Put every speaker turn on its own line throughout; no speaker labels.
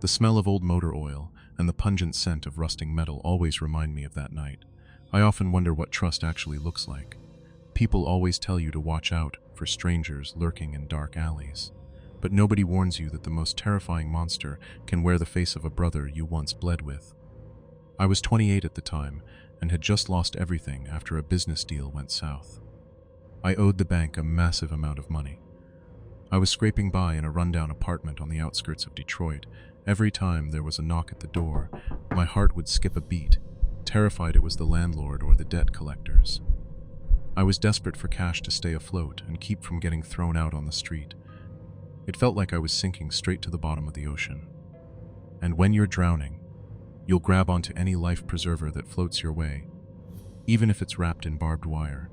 The smell of old motor oil and the pungent scent of rusting metal always remind me of that night. I often wonder what trust actually looks like. People always tell you to watch out for strangers lurking in dark alleys. But nobody warns you that the most terrifying monster can wear the face of a brother you once bled with. I was 28 at the time and had just lost everything after a business deal went south. I owed the bank a massive amount of money. I was scraping by in a rundown apartment on the outskirts of Detroit. Every time there was a knock at the door, my heart would skip a beat, terrified it was the landlord or the debt collectors. I was desperate for cash to stay afloat and keep from getting thrown out on the street. It felt like I was sinking straight to the bottom of the ocean. And when you're drowning, you'll grab onto any life preserver that floats your way, even if it's wrapped in barbed wire.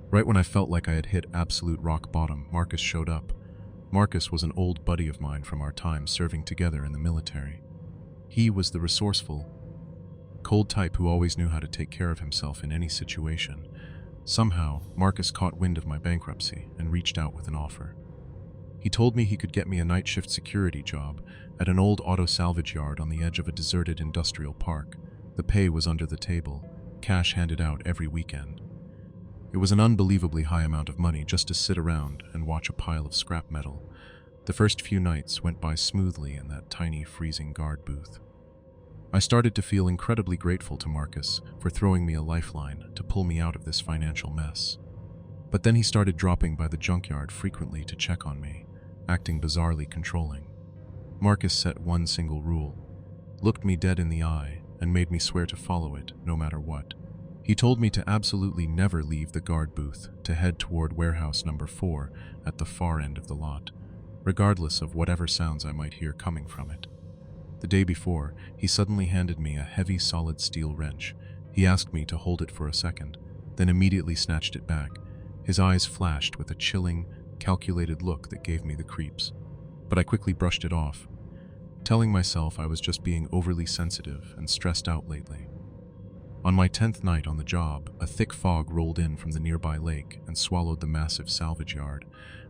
Right when I felt like I had hit absolute rock bottom, Marcus showed up. Marcus was an old buddy of mine from our time serving together in the military. He was the resourceful, cold type who always knew how to take care of himself in any situation. Somehow, Marcus caught wind of my bankruptcy and reached out with an offer. He told me he could get me a night shift security job at an old auto salvage yard on the edge of a deserted industrial park. The pay was under the table, cash handed out every weekend. It was an unbelievably high amount of money just to sit around and watch a pile of scrap metal. The first few nights went by smoothly in that tiny freezing guard booth. I started to feel incredibly grateful to Marcus for throwing me a lifeline to pull me out of this financial mess. But then he started dropping by the junkyard frequently to check on me, acting bizarrely controlling. Marcus set one single rule, looked me dead in the eye, and made me swear to follow it no matter what. He told me to absolutely never leave the guard booth to head toward warehouse number 4 at the far end of the lot, regardless of whatever sounds I might hear coming from it. The day before, he suddenly handed me a heavy solid steel wrench. He asked me to hold it for a second, then immediately snatched it back. His eyes flashed with a chilling, calculated look that gave me the creeps. But I quickly brushed it off, telling myself I was just being overly sensitive and stressed out lately. On my 10th night on the job, a thick fog rolled in from the nearby lake and swallowed the massive salvage yard.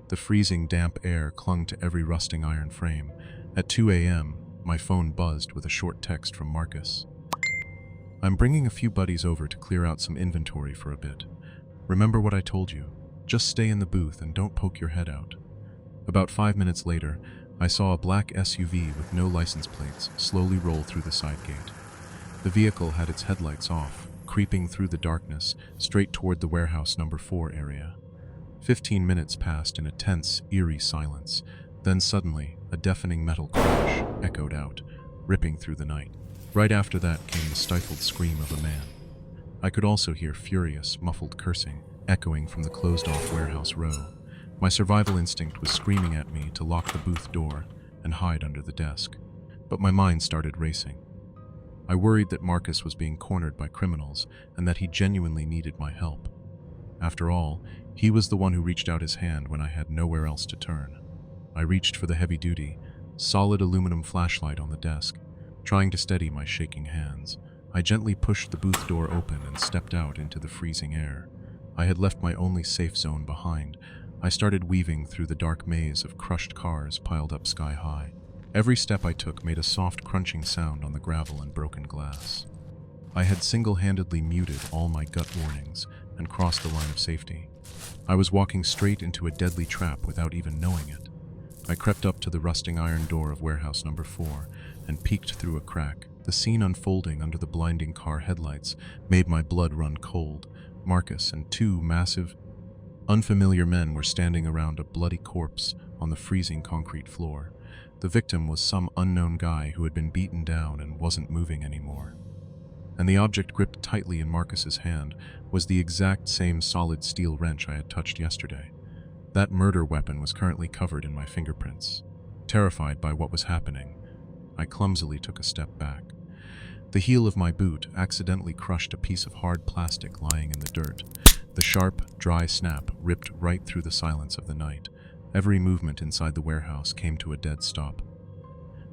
The freezing, damp air clung to every rusting iron frame. At 2 a.m., my phone buzzed with a short text from Marcus. "I'm bringing a few buddies over to clear out some inventory for a bit. Remember what I told you? Just stay in the booth and don't poke your head out." About 5 minutes later, I saw a black SUV with no license plates slowly roll through the side gate. The vehicle had its headlights off, creeping through the darkness straight toward the warehouse number 4 area. 15 minutes passed in a tense, eerie silence. Then suddenly, a deafening metal crash echoed out, ripping through the night. Right after that came the stifled scream of a man. I could also hear furious, muffled cursing echoing from the closed-off warehouse row. My survival instinct was screaming at me to lock the booth door and hide under the desk. But my mind started racing. I worried that Marcus was being cornered by criminals and that he genuinely needed my help. After all, he was the one who reached out his hand when I had nowhere else to turn. I reached for the heavy-duty, solid aluminum flashlight on the desk, trying to steady my shaking hands. I gently pushed the booth door open and stepped out into the freezing air. I had left my only safe zone behind. I started weaving through the dark maze of crushed cars piled up sky-high. Every step I took made a soft crunching sound on the gravel and broken glass. I had single-handedly muted all my gut warnings and crossed the line of safety. I was walking straight into a deadly trap without even knowing it. I crept up to the rusting iron door of warehouse number 4 and peeked through a crack. The scene unfolding under the blinding car headlights made my blood run cold. Marcus and 2 massive, unfamiliar men were standing around a bloody corpse on the freezing concrete floor. The victim was some unknown guy who had been beaten down and wasn't moving anymore. And the object gripped tightly in Marcus's hand was the exact same solid steel wrench I had touched yesterday. That murder weapon was currently covered in my fingerprints. Terrified by what was happening, I clumsily took a step back. The heel of my boot accidentally crushed a piece of hard plastic lying in the dirt. The sharp, dry snap ripped right through the silence of the night. Every movement inside the warehouse came to a dead stop.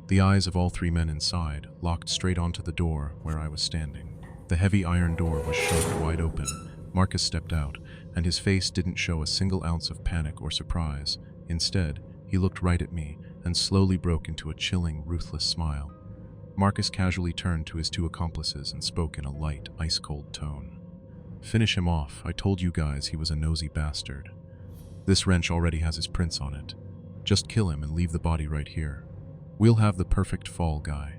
The eyes of all 3 men inside locked straight onto the door where I was standing. The heavy iron door was shoved wide open. Marcus stepped out, and his face didn't show a single ounce of panic or surprise. Instead, he looked right at me and slowly broke into a chilling, ruthless smile. Marcus casually turned to his two accomplices and spoke in a light, ice-cold tone. "Finish him off. I told you guys he was a nosy bastard. This wrench already has his prints on it. Just kill him and leave the body right here. We'll have the perfect fall guy."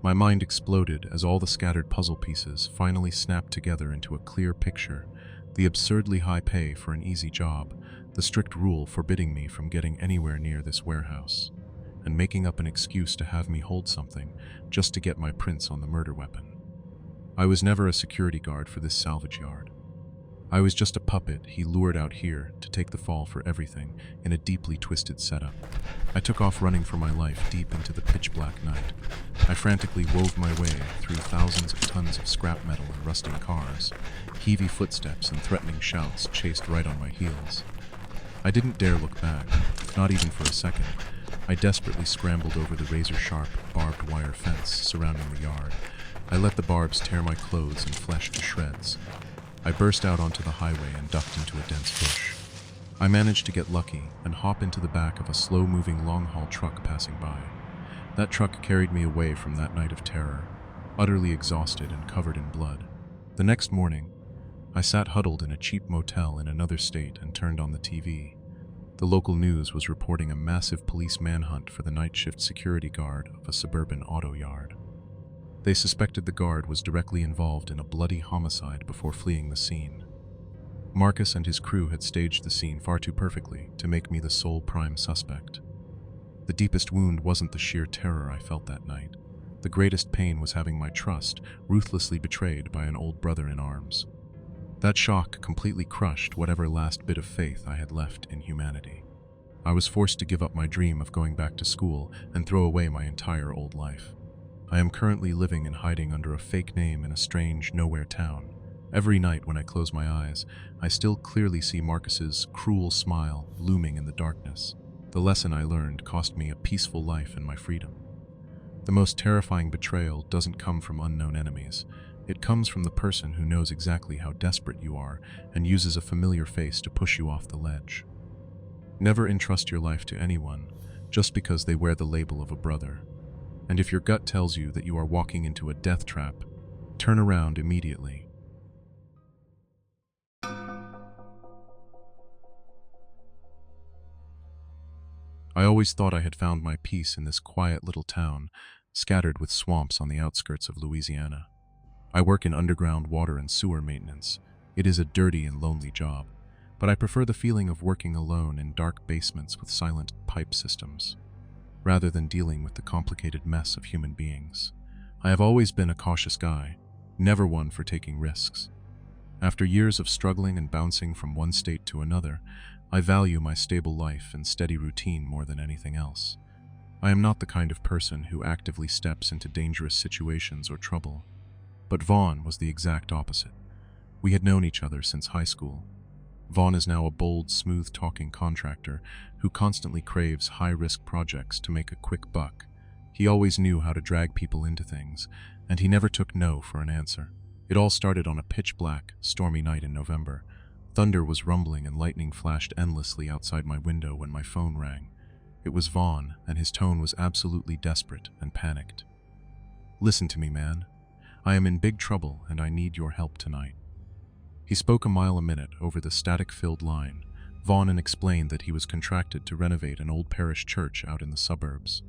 My mind exploded as all the scattered puzzle pieces finally snapped together into a clear picture: the absurdly high pay for an easy job, the strict rule forbidding me from getting anywhere near this warehouse, and making up an excuse to have me hold something just to get my prints on the murder weapon. I was never a security guard for this salvage yard. I was just a puppet he lured out here to take the fall for everything in a deeply twisted setup. I took off running for my life deep into the pitch-black night. I frantically wove my way through thousands of tons of scrap metal and rusting cars. Heavy footsteps and threatening shouts chased right on my heels. I didn't dare look back, not even for a second. I desperately scrambled over the razor-sharp, barbed wire fence surrounding the yard. I let the barbs tear my clothes and flesh to shreds. I burst out onto the highway and ducked into a dense bush. I managed to get lucky and hop into the back of a slow-moving long-haul truck passing by. That truck carried me away from that night of terror, utterly exhausted and covered in blood. The next morning, I sat huddled in a cheap motel in another state and turned on the TV. The local news was reporting a massive police manhunt for the night shift security guard of a suburban auto yard. They suspected the guard was directly involved in a bloody homicide before fleeing the scene. Marcus and his crew had staged the scene far too perfectly to make me the sole prime suspect. The deepest wound wasn't the sheer terror I felt that night. The greatest pain was having my trust ruthlessly betrayed by an old brother in arms. That shock completely crushed whatever last bit of faith I had left in humanity. I was forced to give up my dream of going back to school and throw away my entire old life. I am currently living and hiding under a fake name in a strange, nowhere town. Every night when I close my eyes, I still clearly see Marcus's cruel smile looming in the darkness. The lesson I learned cost me a peaceful life and my freedom. The most terrifying betrayal doesn't come from unknown enemies. It comes from the person who knows exactly how desperate you are and uses a familiar face to push you off the ledge. Never entrust your life to anyone just because they wear the label of a brother. And if your gut tells you that you are walking into a death trap, turn around immediately. I always thought I had found my peace in this quiet little town, scattered with swamps on the outskirts of Louisiana. I work in underground water and sewer maintenance. It is a dirty and lonely job, but I prefer the feeling of working alone in dark basements with silent pipe systems, rather than dealing with the complicated mess of human beings. I have always been a cautious guy, never one for taking risks. After years of struggling and bouncing from one state to another, I value my stable life and steady routine more than anything else. I am not the kind of person who actively steps into dangerous situations or trouble. But Vaughn was the exact opposite. We had known each other since high school. Vaughn is now a bold, smooth-talking contractor who constantly craves high-risk projects to make a quick buck. He always knew how to drag people into things, and he never took no for an answer. It all started on a pitch-black, stormy night in November. Thunder was rumbling and lightning flashed endlessly outside my window when my phone rang. It was Vaughn, and his tone was absolutely desperate and panicked. "Listen to me, man. I am in big trouble and I need your help tonight." He spoke a mile a minute over the static-filled line. Vaughn explained that he was contracted to renovate an old parish church out in the suburbs.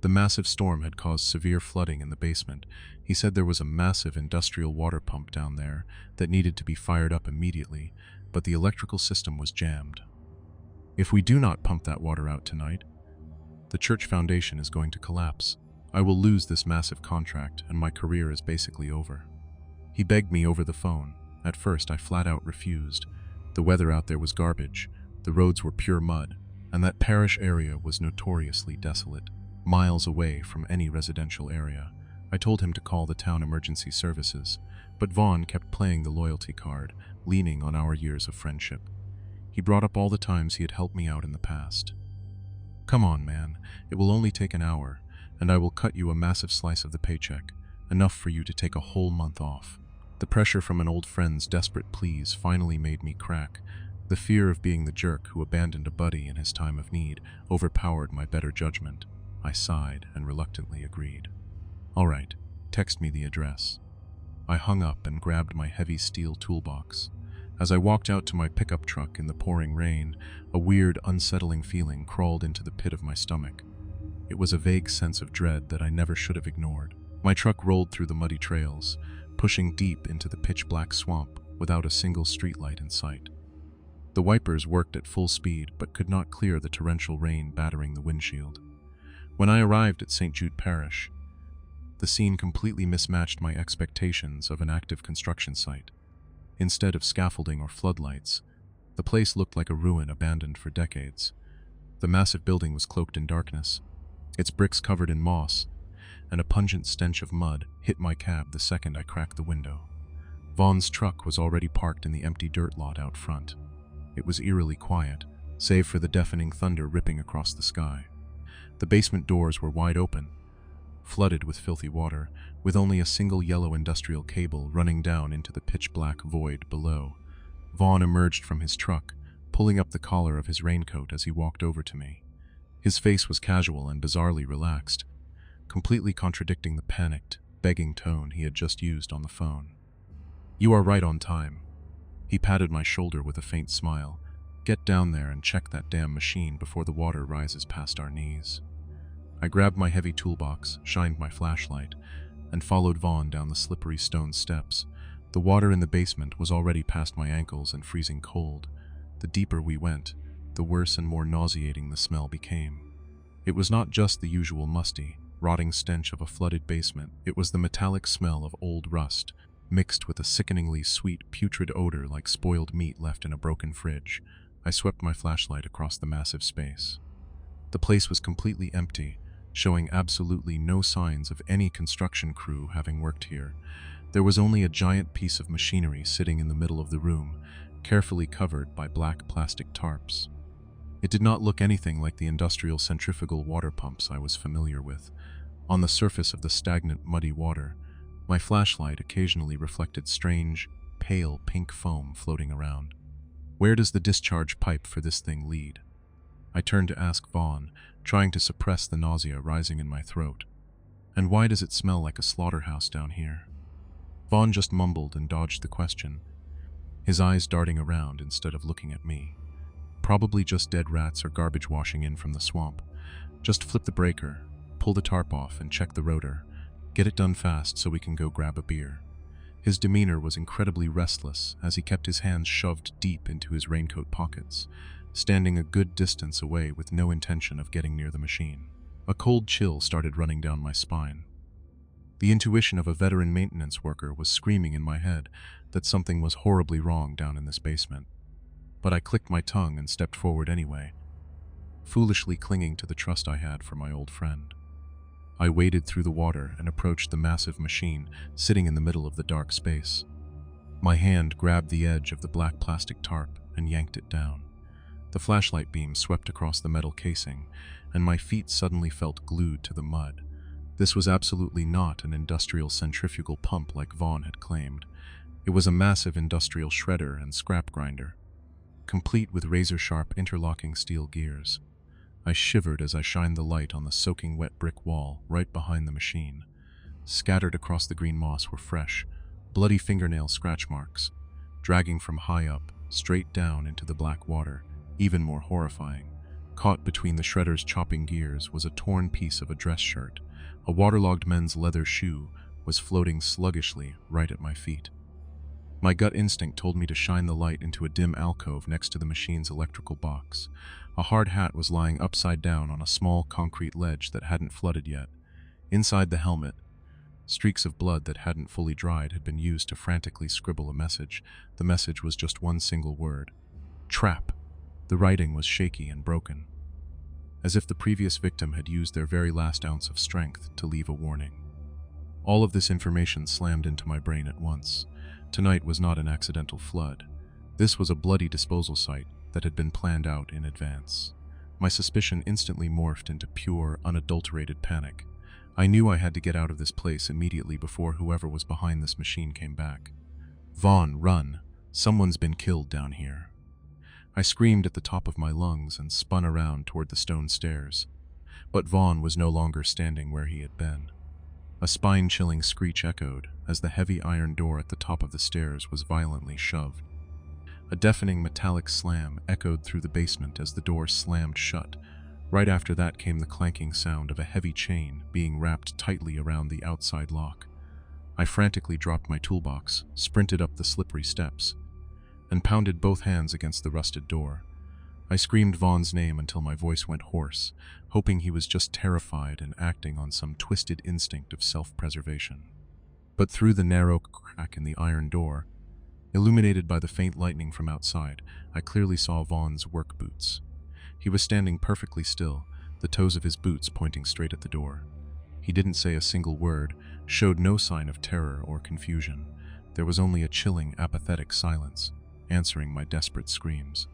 The massive storm had caused severe flooding in the basement. He said there was a massive industrial water pump down there that needed to be fired up immediately, but the electrical system was jammed. "If we do not pump that water out tonight, the church foundation is going to collapse. I will lose this massive contract and my career is basically over." He begged me over the phone. At first, I flat out refused. The weather out there was garbage, the roads were pure mud, and that parish area was notoriously desolate, miles away from any residential area. I told him to call the town emergency services, but Vaughn kept playing the loyalty card, leaning on our years of friendship. He brought up all the times he had helped me out in the past. "Come on, man, it will only take an hour, and I will cut you a massive slice of the paycheck, enough for you to take a whole month off." The pressure from an old friend's desperate pleas finally made me crack. The fear of being the jerk who abandoned a buddy in his time of need overpowered my better judgment. I sighed and reluctantly agreed. All right, text me the address. I hung up and grabbed my heavy steel toolbox. As I walked out to my pickup truck in the pouring rain, a weird, unsettling feeling crawled into the pit of my stomach. It was a vague sense of dread that I never should have ignored. My truck rolled through the muddy trails, pushing deep into the pitch-black swamp without a single streetlight in sight. The wipers worked at full speed but could not clear the torrential rain battering the windshield. When I arrived at St. Jude Parish, the scene completely mismatched my expectations of an active construction site. Instead of scaffolding or floodlights, the place looked like a ruin abandoned for decades. The massive building was cloaked in darkness, its bricks covered in moss, and a pungent stench of mud hit my cab the second I cracked the window. Vaughn's truck was already parked in the empty dirt lot out front. It was eerily quiet, save for the deafening thunder ripping across the sky. The basement doors were wide open, flooded with filthy water, with only a single yellow industrial cable running down into the pitch-black void below. Vaughn emerged from his truck, pulling up the collar of his raincoat as he walked over to me. His face was casual and bizarrely relaxed, completely contradicting the panicked, begging tone he had just used on the phone. "You are right on time." He patted my shoulder with a faint smile. "Get down there and check that damn machine before the water rises past our knees." I grabbed my heavy toolbox, shined my flashlight, and followed Vaughn down the slippery stone steps. The water in the basement was already past my ankles and freezing cold. The deeper we went, the worse and more nauseating the smell became. It was not just the usual musty, rotting stench of a flooded basement. It was the metallic smell of old rust, mixed with a sickeningly sweet, putrid odor like spoiled meat left in a broken fridge. I swept my flashlight across the massive space. The place was completely empty, showing absolutely no signs of any construction crew having worked here. There was only a giant piece of machinery sitting in the middle of the room, carefully covered by black plastic tarps. It did not look anything like the industrial centrifugal water pumps I was familiar with. On the surface of the stagnant, muddy water, my flashlight occasionally reflected strange, pale pink foam floating around. "Where does the discharge pipe for this thing lead?" I turned to ask Vaughn, trying to suppress the nausea rising in my throat. "And why does it smell like a slaughterhouse down here?" Vaughn just mumbled and dodged the question, his eyes darting around instead of looking at me. "Probably just dead rats or garbage washing in from the swamp. Just flip the breaker, pull the tarp off, and check the rotor. Get it done fast so we can go grab a beer." His demeanor was incredibly restless as he kept his hands shoved deep into his raincoat pockets, standing a good distance away with no intention of getting near the machine. A cold chill started running down my spine. The intuition of a veteran maintenance worker was screaming in my head that something was horribly wrong down in this basement. But I clicked my tongue and stepped forward anyway, foolishly clinging to the trust I had for my old friend. I waded through the water and approached the massive machine sitting in the middle of the dark space. My hand grabbed the edge of the black plastic tarp and yanked it down. The flashlight beam swept across the metal casing, and my feet suddenly felt glued to the mud. This was absolutely not an industrial centrifugal pump like Vaughn had claimed. It was a massive industrial shredder and scrap grinder, complete with razor-sharp interlocking steel gears. I shivered as I shined the light on the soaking wet brick wall right behind the machine. Scattered across the green moss were fresh, bloody fingernail scratch marks, dragging from high up, straight down into the black water. Even more horrifying, caught between the shredder's chopping gears was a torn piece of a dress shirt. A waterlogged men's leather shoe was floating sluggishly right at my feet. My gut instinct told me to shine the light into a dim alcove next to the machine's electrical box. A hard hat was lying upside down on a small concrete ledge that hadn't flooded yet. Inside the helmet, streaks of blood that hadn't fully dried had been used to frantically scribble a message. The message was just one single word: "Trap." The writing was shaky and broken, as if the previous victim had used their very last ounce of strength to leave a warning. All of this information slammed into my brain at once. Tonight was not an accidental flood. This was a bloody disposal site that had been planned out in advance. My suspicion instantly morphed into pure, unadulterated panic. I knew I had to get out of this place immediately before whoever was behind this machine came back. "Vaughn, run! Someone's been killed down here." I screamed at the top of my lungs and spun around toward the stone stairs. But Vaughn was no longer standing where he had been. A spine-chilling screech echoed as the heavy iron door at the top of the stairs was violently shoved. A deafening metallic slam echoed through the basement as the door slammed shut. Right after that came the clanking sound of a heavy chain being wrapped tightly around the outside lock. I frantically dropped my toolbox, sprinted up the slippery steps, and pounded both hands against the rusted door. I screamed Vaughn's name until my voice went hoarse, hoping he was just terrified and acting on some twisted instinct of self-preservation. But through the narrow crack in the iron door, illuminated by the faint lightning from outside, I clearly saw Vaughn's work boots. He was standing perfectly still, the toes of his boots pointing straight at the door. He didn't say a single word, showed no sign of terror or confusion. There was only a chilling, apathetic silence, answering my desperate screams.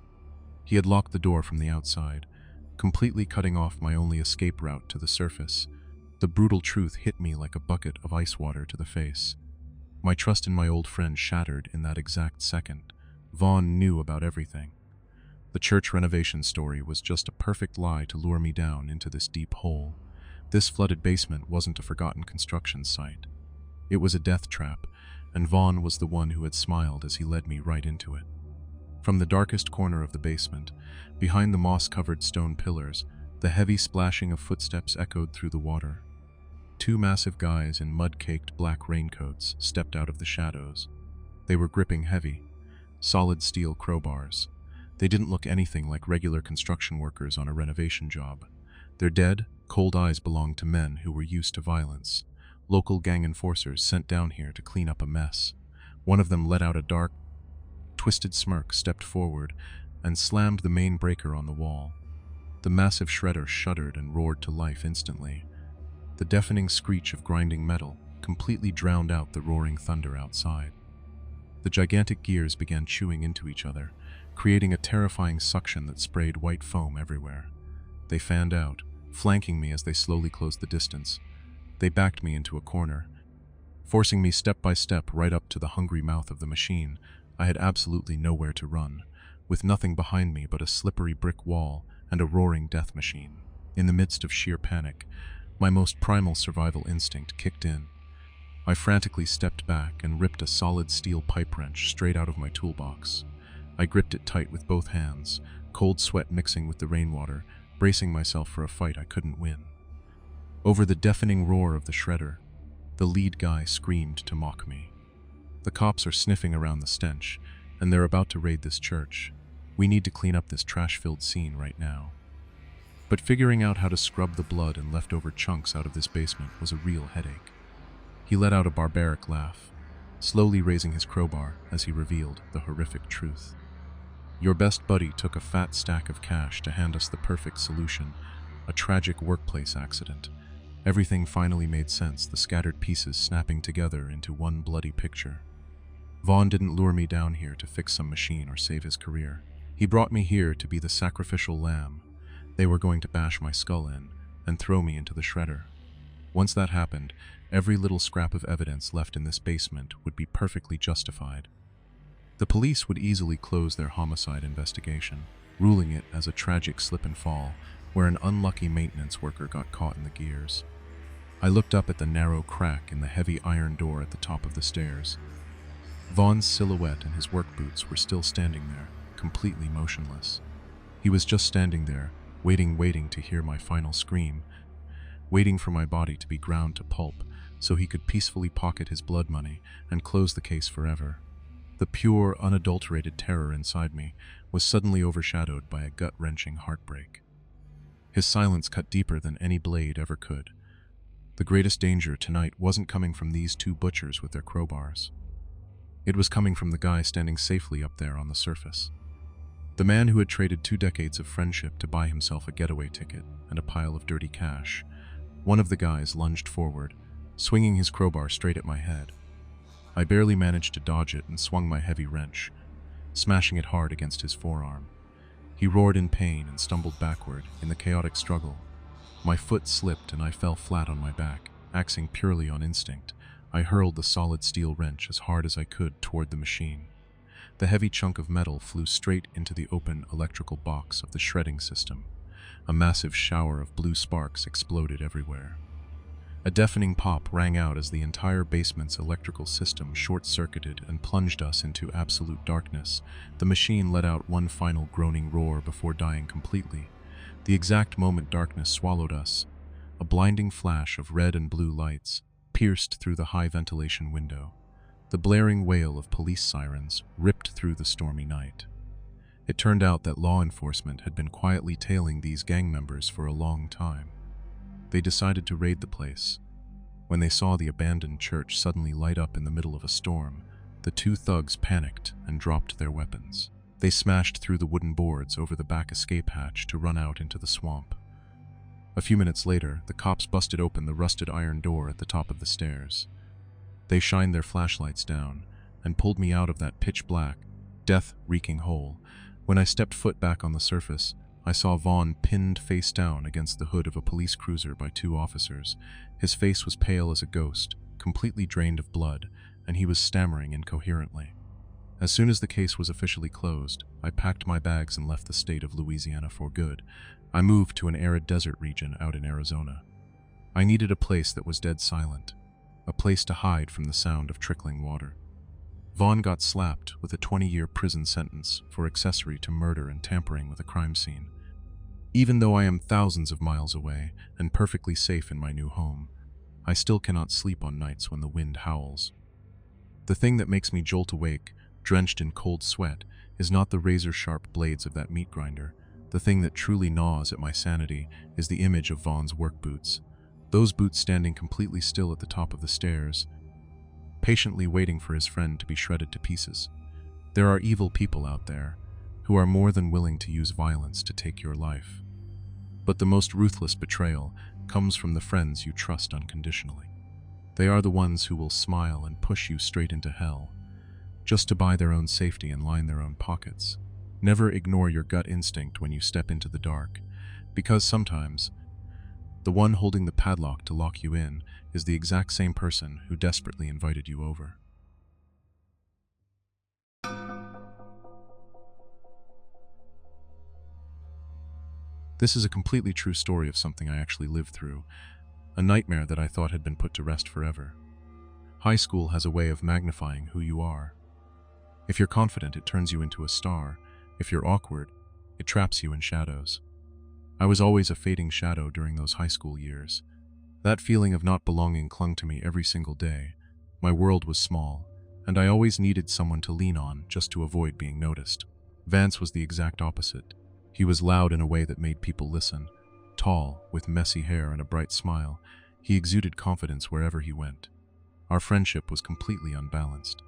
He had locked the door from the outside, completely cutting off my only escape route to the surface. The brutal truth hit me like a bucket of ice water to the face. My trust in my old friend shattered in that exact second. Vaughn knew about everything. The church renovation story was just a perfect lie to lure me down into this deep hole. This flooded basement wasn't a forgotten construction site. It was a death trap, and Vaughn was the one who had smiled as he led me right into it. From the darkest corner of the basement, behind the moss-covered stone pillars, the heavy splashing of footsteps echoed through the water. Two massive guys in mud-caked black raincoats stepped out of the shadows. They were gripping heavy, solid steel crowbars. They didn't look anything like regular construction workers on a renovation job. Their dead, cold eyes belonged to men who were used to violence. Local gang enforcers sent down here to clean up a mess. One of them let out a dark, twisted smirk, stepped forward, and slammed the main breaker on the wall. The massive shredder shuddered and roared to life instantly. The deafening screech of grinding metal completely drowned out the roaring thunder outside. The gigantic gears began chewing into each other, creating a terrifying suction that sprayed white foam everywhere. They fanned out, flanking me as they slowly closed the distance. They backed me into a corner, forcing me step by step right up to the hungry mouth of the machine. I had absolutely nowhere to run, with nothing behind me but a slippery brick wall and a roaring death machine. In the midst of sheer panic, my most primal survival instinct kicked in. I frantically stepped back and ripped a solid steel pipe wrench straight out of my toolbox. I gripped it tight with both hands, cold sweat mixing with the rainwater, bracing myself for a fight I couldn't win. Over the deafening roar of the shredder, the lead guy screamed to mock me. The cops are sniffing around the stench, and they're about to raid this church. We need to clean up this trash-filled scene right now. But figuring out how to scrub the blood and leftover chunks out of this basement was a real headache. He let out a barbaric laugh, slowly raising his crowbar as he revealed the horrific truth. Your best buddy took a fat stack of cash to hand us the perfect solution, a tragic workplace accident. Everything finally made sense, the scattered pieces snapping together into one bloody picture. Vaughn didn't lure me down here to fix some machine or save his career. He brought me here to be the sacrificial lamb. They were going to bash my skull in and throw me into the shredder. Once that happened, every little scrap of evidence left in this basement would be perfectly justified. The police would easily close their homicide investigation, ruling it as a tragic slip and fall where an unlucky maintenance worker got caught in the gears. I looked up at the narrow crack in the heavy iron door at the top of the stairs. Vaughn's silhouette and his work boots were still standing there, completely motionless. He was just standing there, waiting to hear my final scream, waiting for my body to be ground to pulp so he could peacefully pocket his blood money and close the case forever. The pure, unadulterated terror inside me was suddenly overshadowed by a gut-wrenching heartbreak. His silence cut deeper than any blade ever could. The greatest danger tonight wasn't coming from these two butchers with their crowbars. It was coming from the guy standing safely up there on the surface. The man who had traded 2 decades of friendship to buy himself a getaway ticket and a pile of dirty cash. One of the guys lunged forward, swinging his crowbar straight at my head. I barely managed to dodge it and swung my heavy wrench, smashing it hard against his forearm. He roared in pain and stumbled backward in the chaotic struggle. My foot slipped and I fell flat on my back, acting purely on instinct. I hurled the solid steel wrench as hard as I could toward the machine. The heavy chunk of metal flew straight into the open electrical box of the shredding system. A massive shower of blue sparks exploded everywhere. A deafening pop rang out as the entire basement's electrical system short-circuited and plunged us into absolute darkness. The machine let out one final groaning roar before dying completely. The exact moment darkness swallowed us, a blinding flash of red and blue lights pierced through the high ventilation window. The blaring wail of police sirens ripped through the stormy night. It turned out that law enforcement had been quietly tailing these gang members for a long time. They decided to raid the place. When they saw the abandoned church suddenly light up in the middle of a storm, the two thugs panicked and dropped their weapons. They smashed through the wooden boards over the back escape hatch to run out into the swamp. A few minutes later, the cops busted open the rusted iron door at the top of the stairs. They shined their flashlights down and pulled me out of that pitch-black, death-reeking hole. When I stepped foot back on the surface, I saw Vaughn pinned face down against the hood of a police cruiser by two officers. His face was pale as a ghost, completely drained of blood, and he was stammering incoherently. As soon as the case was officially closed, I packed my bags and left the state of Louisiana for good. I moved to an arid desert region out in Arizona. I needed a place that was dead silent, a place to hide from the sound of trickling water. Vaughn got slapped with a 20-year prison sentence for accessory to murder and tampering with a crime scene. Even though I am thousands of miles away and perfectly safe in my new home, I still cannot sleep on nights when the wind howls. The thing that makes me jolt awake, drenched in cold sweat, is not the razor-sharp blades of that meat grinder. The thing that truly gnaws at my sanity is the image of Vaughn's work boots. Those boots standing completely still at the top of the stairs, patiently waiting for his friend to be shredded to pieces. There are evil people out there who are more than willing to use violence to take your life. But the most ruthless betrayal comes from the friends you trust unconditionally. They are the ones who will smile and push you straight into hell, just to buy their own safety and line their own pockets. Never ignore your gut instinct when you step into the dark, because sometimes the one holding the padlock to lock you in is the exact same person who desperately invited you over. This is a completely true story of something I actually lived through, a nightmare that I thought had been put to rest forever. High school has a way of magnifying who you are. If you're confident, it turns you into a star. If you're awkward, it traps you in shadows. I was always a fading shadow during those high school years. That feeling of not belonging clung to me every single day. My world was small, and I always needed someone to lean on just to avoid being noticed. Vance was the exact opposite. He was loud in a way that made people listen. Tall, with messy hair and a bright smile, he exuded confidence wherever he went. Our friendship was completely unbalanced,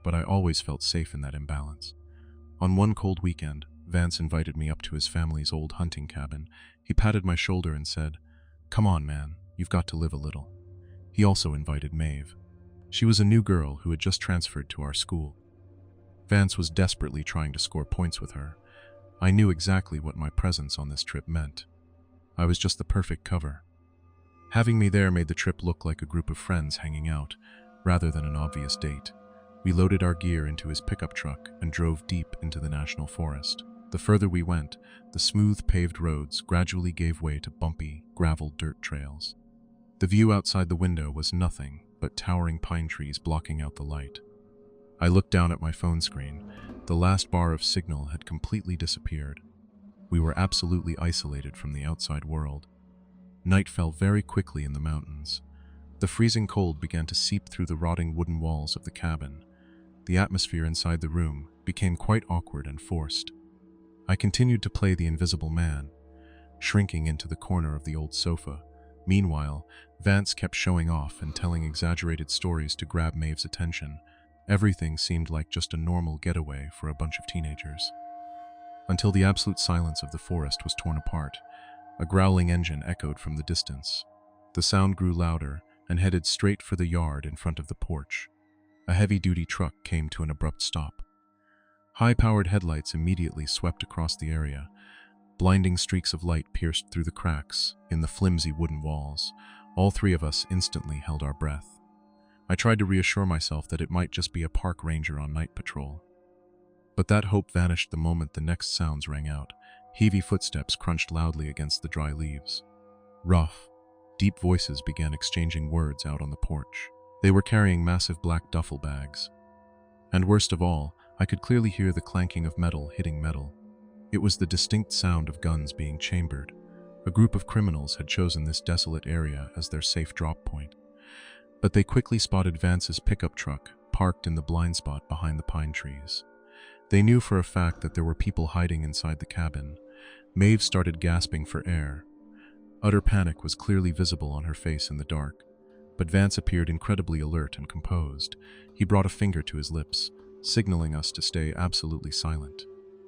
but I always felt safe in that imbalance. On one cold weekend, Vance invited me up to his family's old hunting cabin. He patted my shoulder and said, "Come on, man, you've got to live a little." He also invited Maeve. She was a new girl who had just transferred to our school. Vance was desperately trying to score points with her. I knew exactly what my presence on this trip meant. I was just the perfect cover. Having me there made the trip look like a group of friends hanging out, rather than an obvious date. We loaded our gear into his pickup truck and drove deep into the national forest. The further we went, the smooth paved roads gradually gave way to bumpy, gravel dirt trails. The view outside the window was nothing but towering pine trees blocking out the light. I looked down at my phone screen. The last bar of signal had completely disappeared. We were absolutely isolated from the outside world. Night fell very quickly in the mountains. The freezing cold began to seep through the rotting wooden walls of the cabin. The atmosphere inside the room became quite awkward and forced. I continued to play the invisible man, shrinking into the corner of the old sofa. Meanwhile, Vance kept showing off and telling exaggerated stories to grab Maeve's attention. Everything seemed like just a normal getaway for a bunch of teenagers. Until the absolute silence of the forest was torn apart. A growling engine echoed from the distance. The sound grew louder and headed straight for the yard in front of the porch. A heavy-duty truck came to an abrupt stop. High-powered headlights immediately swept across the area. Blinding streaks of light pierced through the cracks in the flimsy wooden walls. All three of us instantly held our breath. I tried to reassure myself that it might just be a park ranger on night patrol. But that hope vanished the moment the next sounds rang out. Heavy footsteps crunched loudly against the dry leaves. Rough, Deep voices began exchanging words out on the porch. They were carrying massive black duffel bags. And worst of all, I could clearly hear the clanking of metal hitting metal. It was the distinct sound of guns being chambered. A group of criminals had chosen this desolate area as their safe drop point. But they quickly spotted Vance's pickup truck, parked in the blind spot behind the pine trees. They knew for a fact that there were people hiding inside the cabin. Maeve started gasping for air. Utter panic was clearly visible on her face in the dark, but Vance appeared incredibly alert and composed. He brought a finger to his lips, signaling us to stay absolutely silent.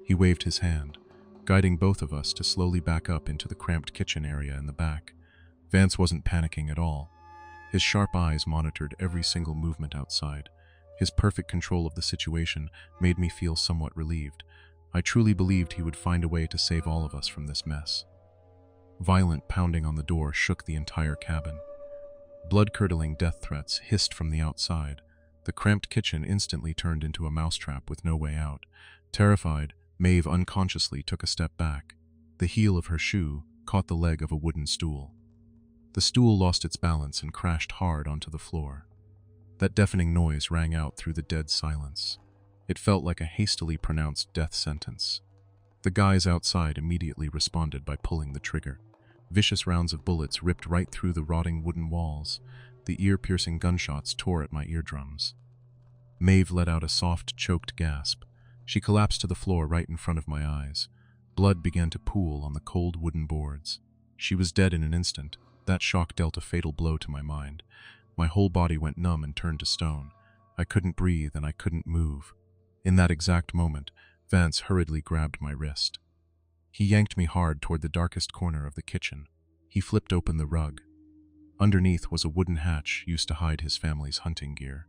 He waved his hand, guiding both of us to slowly back up into the cramped kitchen area in the back. Vance wasn't panicking at all. His sharp eyes monitored every single movement outside. His perfect control of the situation made me feel somewhat relieved. I truly believed he would find a way to save all of us from this mess. Violent pounding on the door shook the entire cabin. Blood-curdling death threats hissed from the outside. The cramped kitchen instantly turned into a mousetrap with no way out. Terrified, Maeve unconsciously took a step back. The heel of her shoe caught the leg of a wooden stool. The stool lost its balance and crashed hard onto the floor. That deafening noise rang out through the dead silence. It felt like a hastily pronounced death sentence. The guys outside immediately responded by pulling the trigger. Vicious rounds of bullets ripped right through the rotting wooden walls. The ear-piercing gunshots tore at my eardrums. Maeve let out a soft, choked gasp. She collapsed to the floor right in front of my eyes. Blood began to pool on the cold wooden boards. She was dead in an instant. That shock dealt a fatal blow to my mind. My whole body went numb and turned to stone. I couldn't breathe and I couldn't move. In that exact moment, Vance hurriedly grabbed my wrist. He yanked me hard toward the darkest corner of the kitchen. He flipped open the rug. Underneath was a wooden hatch used to hide his family's hunting gear.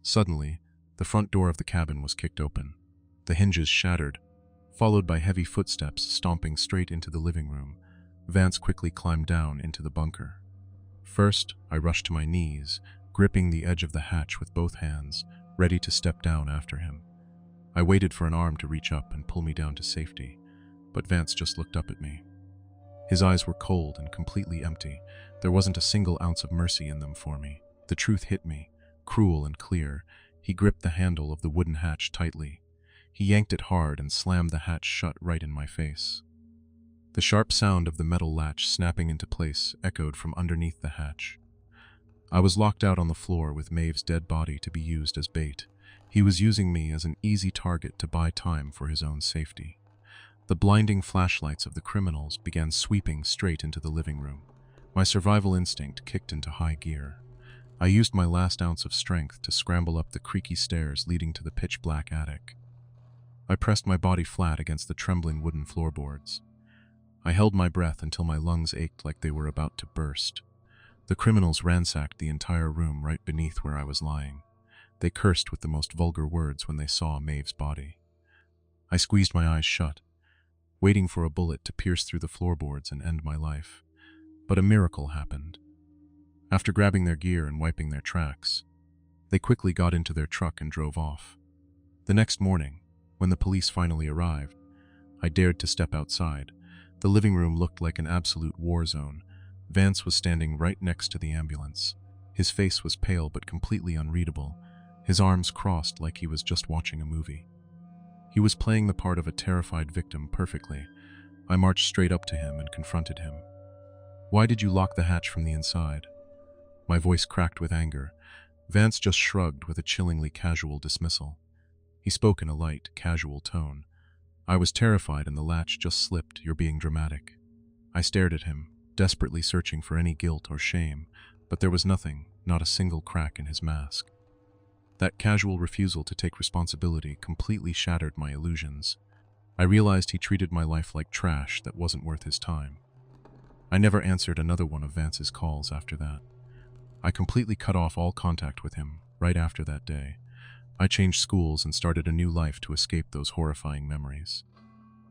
Suddenly, the front door of the cabin was kicked open. The hinges shattered, followed by heavy footsteps stomping straight into the living room. Vance quickly climbed down into the bunker. First, I rushed to my knees, gripping the edge of the hatch with both hands, ready to step down after him. I waited for an arm to reach up and pull me down to safety, but Vance just looked up at me. His eyes were cold and completely empty. There wasn't a single ounce of mercy in them for me. The truth hit me, cruel and clear. He gripped the handle of the wooden hatch tightly. He yanked it hard and slammed the hatch shut right in my face. The sharp sound of the metal latch snapping into place echoed from underneath the hatch. I was locked out on the floor with Maeve's dead body to be used as bait. He was using me as an easy target to buy time for his own safety. The blinding flashlights of the criminals began sweeping straight into the living room. My survival instinct kicked into high gear. I used my last ounce of strength to scramble up the creaky stairs leading to the pitch-black attic. I pressed my body flat against the trembling wooden floorboards. I held my breath until my lungs ached like they were about to burst. The criminals ransacked the entire room right beneath where I was lying. They cursed with the most vulgar words when they saw Maeve's body. I squeezed my eyes shut, waiting for a bullet to pierce through the floorboards and end my life. But a miracle happened. After grabbing their gear and wiping their tracks, they quickly got into their truck and drove off. The next morning, when the police finally arrived, I dared to step outside. The living room looked like an absolute war zone. Vance was standing right next to the ambulance. His face was pale but completely unreadable, his arms crossed like he was just watching a movie. He was playing the part of a terrified victim perfectly. I marched straight up to him and confronted him. "Why did you lock the hatch from the inside?" My voice cracked with anger. Vance just shrugged with a chillingly casual dismissal. He spoke in a light, casual tone. "I was terrified and the latch just slipped. You're being dramatic." I stared at him, desperately searching for any guilt or shame, but there was nothing, not a single crack in his mask. That casual refusal to take responsibility completely shattered my illusions. I realized he treated my life like trash that wasn't worth his time. I never answered another one of Vance's calls after that. I completely cut off all contact with him right after that day. I changed schools and started a new life to escape those horrifying memories.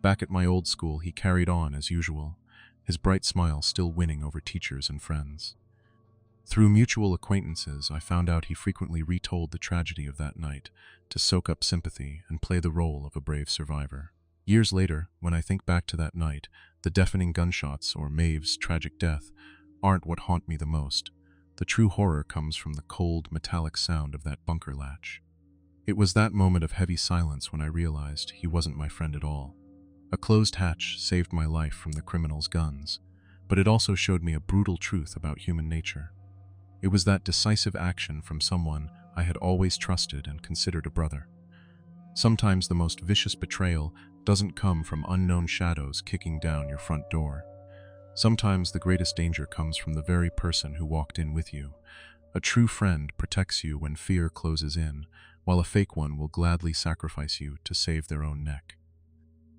Back at my old school, he carried on as usual, his bright smile still winning over teachers and friends. Through mutual acquaintances, I found out he frequently retold the tragedy of that night to soak up sympathy and play the role of a brave survivor. Years later, when I think back to that night, the deafening gunshots or Maeve's tragic death aren't what haunt me the most. The true horror comes from the cold, metallic sound of that bunker latch. It was that moment of heavy silence when I realized he wasn't my friend at all. A closed hatch saved my life from the criminal's guns, but it also showed me a brutal truth about human nature. It was that decisive action from someone I had always trusted and considered a brother. Sometimes the most vicious betrayal doesn't come from unknown shadows kicking down your front door. Sometimes the greatest danger comes from the very person who walked in with you. A true friend protects you when fear closes in, while a fake one will gladly sacrifice you to save their own neck.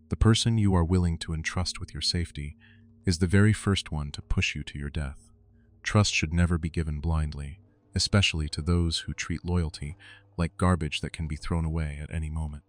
The person you are willing to entrust with your safety is the very first one to push you to your death. Trust should never be given blindly, especially to those who treat loyalty like garbage that can be thrown away at any moment.